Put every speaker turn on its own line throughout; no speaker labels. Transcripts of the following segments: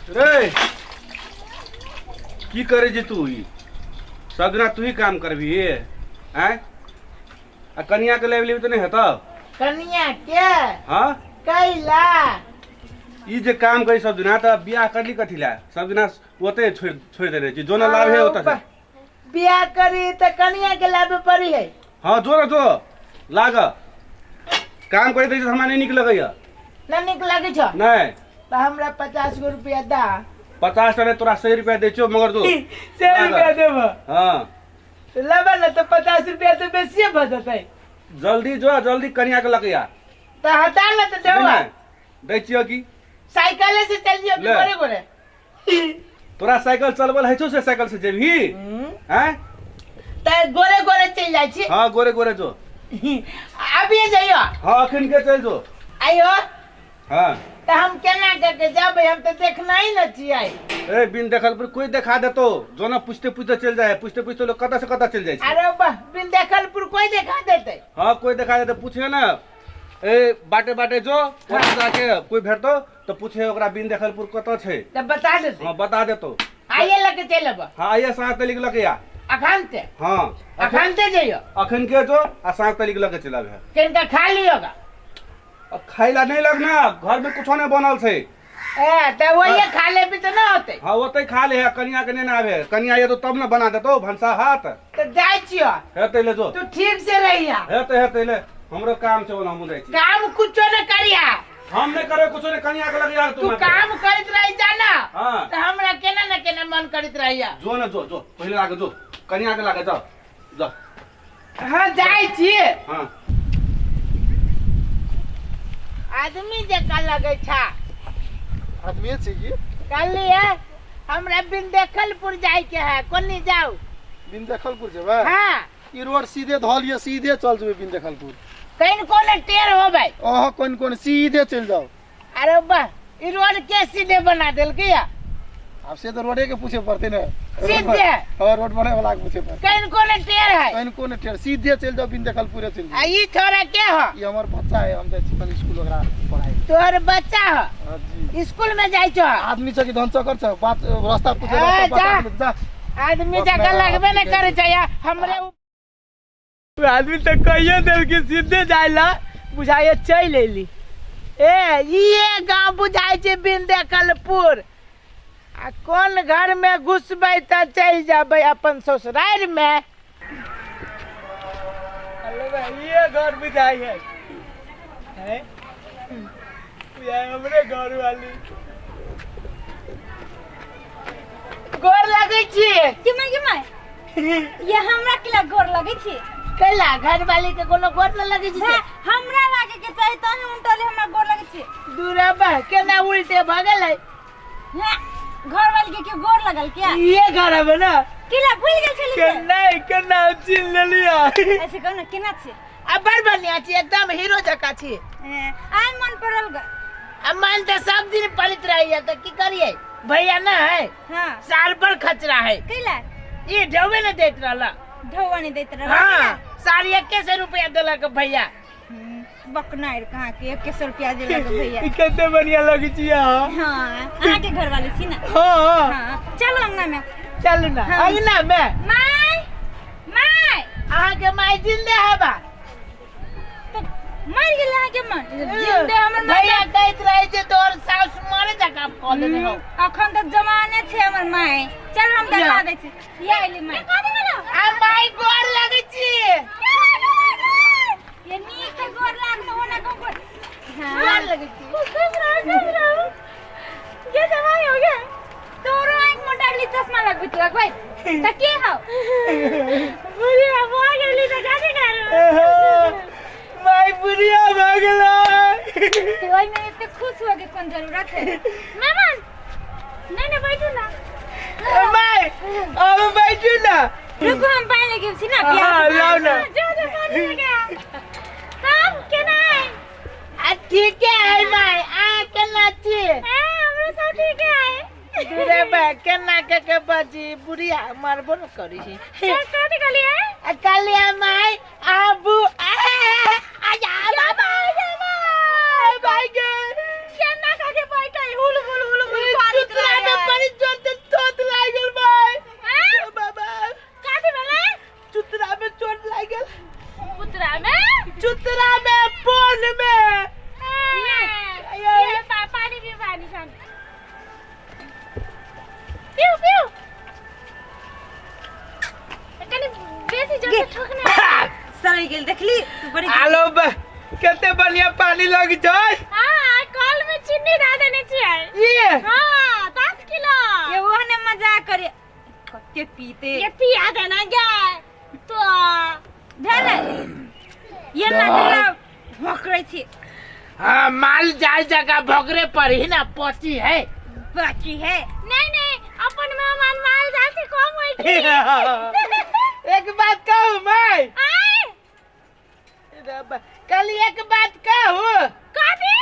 रे की करे जे तू ई सब दिना तू ही काम करबी हैं आ कनिया के लेवली तो नहीं हेतौ
कनिया के
हां
कैला
ई जे काम करी सब दिना त बियाह करली कथी ला सब दिना ओते छोड़ दे रे जी जो न लाभ है ओता से
बियाह करी त कनिया के लाभ पड़ी है।
हां जो न जो लाग काम करे त हमरा नहीं निक लगैया
ना निक लगे छ
नहीं
त हमरा 50 गो रुपया दा
50 टने तोरा 100 रुपया दे छो मगर जो
100 रुपया देब
हां
लेबा न त 50 रुपया त बेसी भ जतै
जल्दी जो जल्दी कनिया के लगिया
त हटा न त देवा
दै छियो की
साइकिल से चल जियो कि गोरे गोरे
तोरा साइकिल चलबल है छो से साइकिल से जेबी हैं
त गोरे गोरे चल जाय छी।
हां गोरे गोरे जो
अभी जाइयो
हां अखन के चल जो
आइयो
हां
त हम केना करके जाबे हम त देखना ही न छी आई
ए बिन देखल पर कोई देखा देतो जो ना पूछते पूछते चल जाए पूछते पूछते लोग कता से कता चल जाए
अरे बा बिन देखलपुर कोई देखा देते
हां कोई देखा देते पूछे ना ए बाटे बाटे जो वहां जाके कोई भेटतो तो पूछे ओकरा बिन देखलपुर कता छे
त बता देते
हां बता देतो
आइए लेके चलब
हां आइए 7 तारीख लगे या
अखानते
हां
अखानते जाइयो
अखन के जो आ 7 तारीख लगे चलब है
केनका खा लियोगा
अब खाइला नहीं लगना घर में कुछ नहीं बनल छे
ए त वही खा ले भी तो ना होते
हां ओते खा ले है कनिया के नहीं ना आवे कनिया ये तो तब ना बना देतो भंसा हाथ
त जाय छियो
हेते ले जो
तू ठीक से रहिया
हेते ले हमरो काम छे ओना हम जाय छी
काम कुछो न करिया
हम नहीं करे कुछ नहीं कनिया के लगे यार
तू काम करत रही जाना
हां
त हमरा केना न केना मन करत रहिया
जो न जो पहले लागे जो कनिया के लागे जाओ जा
हां जाय छी
हां
आदमी जे का लगे छा
आदमी छे की
कल है हमरा बिंदेखलपुर जाय के है कोनी जाऊ
बिंदेखलपुर जेबे
हां
ई रोड सीधे धलिए सीधे चल जेबे बिंदेखलपुर
कहीं कोने टेर हो भाई
ओह कोन सीधे चल जाओ।
अरे बा ई रोड के सीधे बना देल के या
अब से तो रोडे के पूछे पड़ते ना
सीधे
हां रोड बने वाला के पूछे पड़ते
कहीं कोने टेर है
कोन टेर सीधे चल जाओ बिंदेखलपुर चल जाओ।
आ ई छोरा के हो
ये हमर बच्चा है हम चिकन स्कूल वगैरह पढ़ाई
तोर बच्चा हो
हां जी
स्कूल में जाय छो
आदमी छ कि धन चकर छ बात रास्ता पूछे
ए,
रास्ता बता
आदमी जगह लगबे न करे चाहिए हमरे आदमी तो कहिए देल कि सीधे जायला बुझाए चल एली ए ये गांव बुझाय छे बिंदेखलपुर आ कौन घर में घुसबै त चल जाबै अपन ससुराल में अरे भाई ये घर बुझाय है हैं ये हमरे घर वाली गोर लगै छी
किमा ये हमरा के गोर लगे छी
कैला घर वाली के कोनो गोर न लगे छी
हमरा लागे के चाहे त उल्टले हमरा गोर लगे छी
दूरबा केना उल्टे भ गेलै
घर वाली के गोर लगल क्या
ये घर है ना
किला भूल गेल छली
के नहीं केना चिन लेलिया
ऐसे कहना केना छी
अब बड़ बढ़िया छी एकदम हीरो जका छी
आइ मन पड़ल ग
अब मन तो सब दिन पलित रही है तो की करिए भैया ना है
हां
साल पर खचरा है
किला
ये ढोवे न देत रहला
ढौवा नहीं देत रहला
हां साल 2100 रुपया देलक भैया
बकनाइर कहां के 2100 रुपया देलक भैया
कितने बढ़िया लगी छी हां
हां अहाँ के घर वाली छी ना
हां
हां चलो अंगना में
चल ना अंगना में
माय माय
अहाँ के माय जिंदा है बा
मर गेल अहाँ के मन जिंदे हमर
भैया कहत रहे जे तोर सास मारे जका कॉल दे हो
अखन तक जमाने छे हमर माय चल हम दला दै छी ये आइली माय
आ माय गोर लगे छी
ये नी से गोर लाग तो होना को गोर
गोर लगे छी
खुश रहो ये दवाई हो गया तोरो एक मोटा गली चश्मा लगबी तू भाई त के हो बुढ़िया हो गेली त जाने कर
माय बुढ़िया भ गेलै
तो ओइ में इतने खुश हो के कौन जरूरत है मेहमान नहीं बैठो ना
माय अब बैठू ना
रुको हम पानी लेके छी ना
हाँ,
प्यास
लाओ ना।
जो पानी लेके काम केना है
आ ठीक है माय आ केना छी
हमरो सब ठीक है
दूरे बा केना के बाजी बुढ़िया मारबो न करी छी
कथि कहलिए
आ कलिया माय आबू आया बाबा भाई गे
केना के बैठै हुल हुल हुल हुल
कते बढ़िया पानी लग जाए।
हां कल में चीनी डाल देने चाहिए
ये
हां 10 किलो
ये वो ने मजाक करे कते पीते
ये पिया देना गे तो
धरे ये ना दिला भोकरे छी
हाँ माल जाए जगह भोगरे पर ही ना पहुंची है।
बाकी है
नहीं अपन मेहमान माल जाते कम होई की
एक बात कहूँ मैं
आए
कल एक बात कहूँ
कभी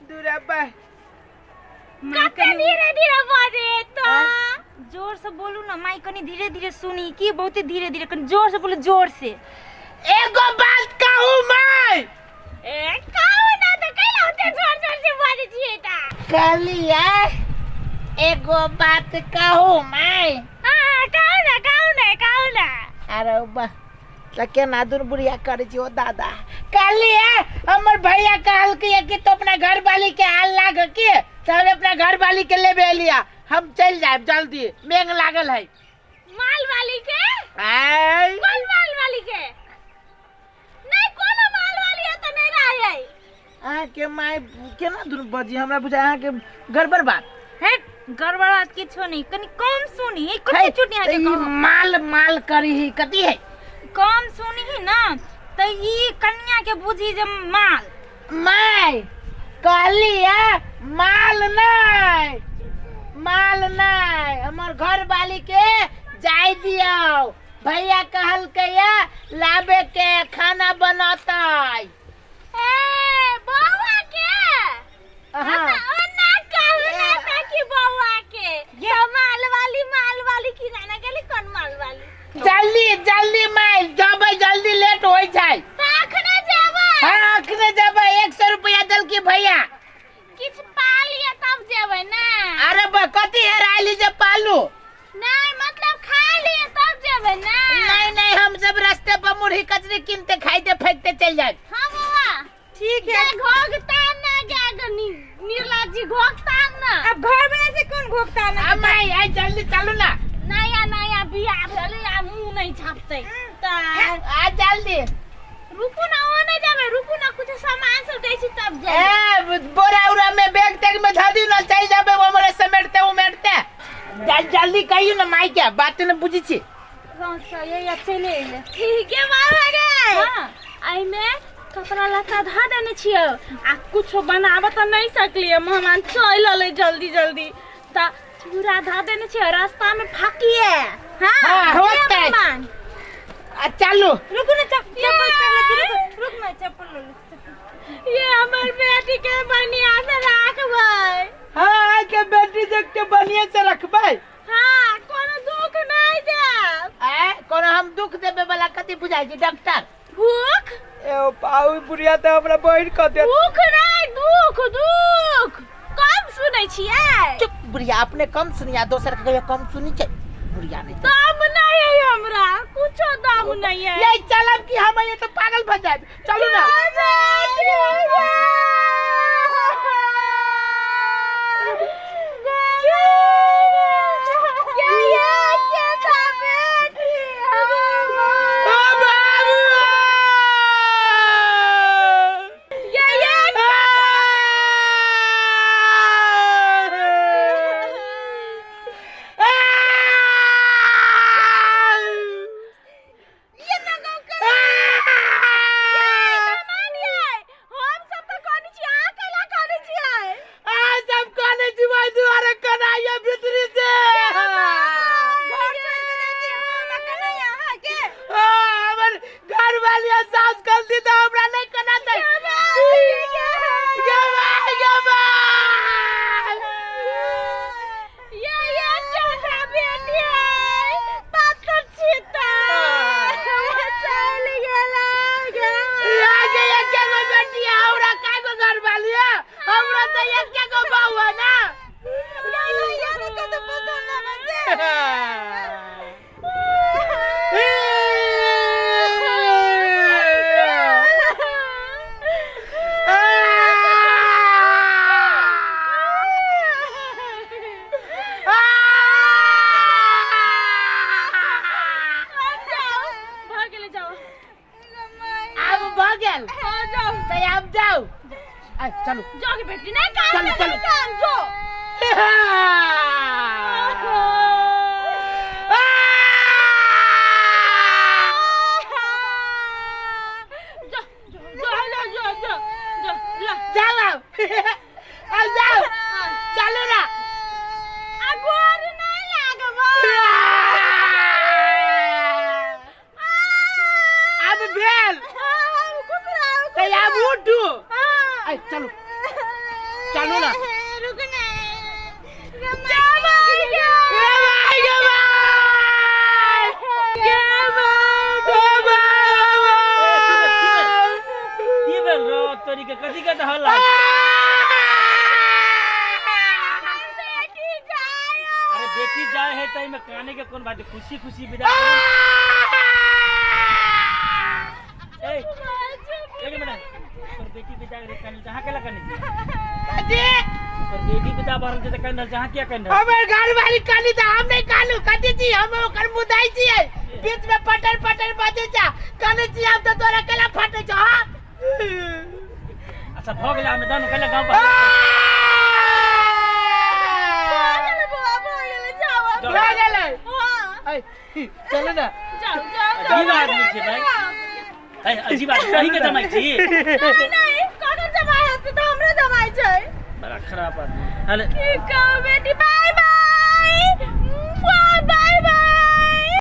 दूरबा
कते धीरे धीरे बाजे तो
जोर से बोलू ना माई कनी धीरे धीरे सुनी की बहुत धीरे धीरे कनी जोर से बोलो जोर से
एगो बात कहूँ मैं
ए काऊ ना तो कैला होते जोर से बाजे छिए ता
कलिया एगो बात कहूँ मैं
हां काऊ ना
अरे बा लके ना दूर बुढ़िया करे छी ओ दादा कलिया हमर भैया कहल कि तो अपना घर वाली के हाल लाग के तब अपना घर वाली के लेबे लिया हम चल जाए जल्दी मेघ लागल है
माल वाली के
आय
कौन माल वाली के नहीं कोनो माल वाली है तो नहीं रह जाई
के माय केना दूर बजी हमरा बुझा अहाँ के गड़बड़ बात
है गड़बड़ बात किछो नहीं कनी कम सुनी कते चुटिया के
ई माल करी ही कती है
कम सुनी ही ना त ई कन्या के बुझी जे माल
माय कहलिया माल नहीं हमर घर वाली के जाय दियो भैया कहल के लाबे के खाना बनाताई
ए बौआ के
हाँ
ओ ना कहू ना ताकि बौआ के ये माल वाली की जाना गेली कौन माल वाली
जल्दी माय जबै जल्दी लेट होई जाय
ताखने जेबा
हाँ अखने जबै 100 रुपया दल की भैया
किछ पालिए तब जेबै ना
अरे कथी हेराइली जे पालू
नहीं मतलब खा लिए तब जेबै ना
नहीं हम सब रास्ते पर मुरही कचरी किनते खाइते फेंकते चल जाए
हां बौआ
ठीक है
घोगता ना गनी निर्लाजी घोगता ना
अब घर में से कौन घोकता ना
माय आई जल्दी चलू ना
नया बिया भेले आ मुंह नहीं छापते त
आ जल्दी
रुकू ना ओने जाबे रुकू ना कुछ सामान सब दै छी तब जाबे
बोरा उरा में बैग तैग में धदी ना चल जाबे हमरे समेटते उमेटते जल्दी कहियो ना माई के बात न बुझी छी
ये चले
ठीक है बाबा गे
हां
आई में कपड़ा लत्ता धा देने छियो आ कुछो बनाबे त नहीं सकलिए मेहमान चल ले जल्दी त पूरा धा देने छियो रास्ता में फाकिए
हाँ, होता है।
मेहमान
चलो
रुको ना चप्पल पहले रुक मैं चप्पल ले लूं
ये हमर बेटी के बनिया से राखबै
हाँ के बेटी देख के बढ़िया से रखबै
हां कोनो दुख नहीं देब
कोनो हम दुख देबे वाला कथी बुझाई छी डॉक्टर
भूख
ए पाऊ बुढ़िया त हमरा बहिर क दे
दुख नहीं दुख कम सुनै छियै
चुप बुढ़िया अपने कम सुनिया दोसर के कहियो कम सुनी छै बुढ़िया नहीं
दम नहीं है हमरा कुछो दम नहीं है
ये चलब कि हम ये तो पागल भ जाए चलू ना भाई आप जाओ चलो
जाओगे बेटी नहीं काम
चलो, चलो।
नहीं काम जो
जाओ अब जाओ चलो ना
अगोर नहीं लागबो
अब भेल तो अब उठू चलो चलो ना
रुक ना
की भेल रो तोरी के कथी के हल्ला अरे बेटी जाए है तई में काने के कौन बात है? खुशी खुशी विदा करो ए एक मिनट तोर बेटी विदा करे काने जहां केला काने तोर बेटी विदा बारन से काने जहां क्या काने
हमें घर वाली काली था हम नहीं कालू कथी थी हम ओकर मुदाई छी बीच में पटर पटर बाजे जा काले छी हम तो तोरा केला फटे छ हां
अच्छा भोग ला में दान केला गांव पर
ले गेले चलो ना
अजीब आदमी छे भाई ए अजीब आदमी सही के जमाई छी बड़ा खराब आदमी हाले
बेटी बाय बाय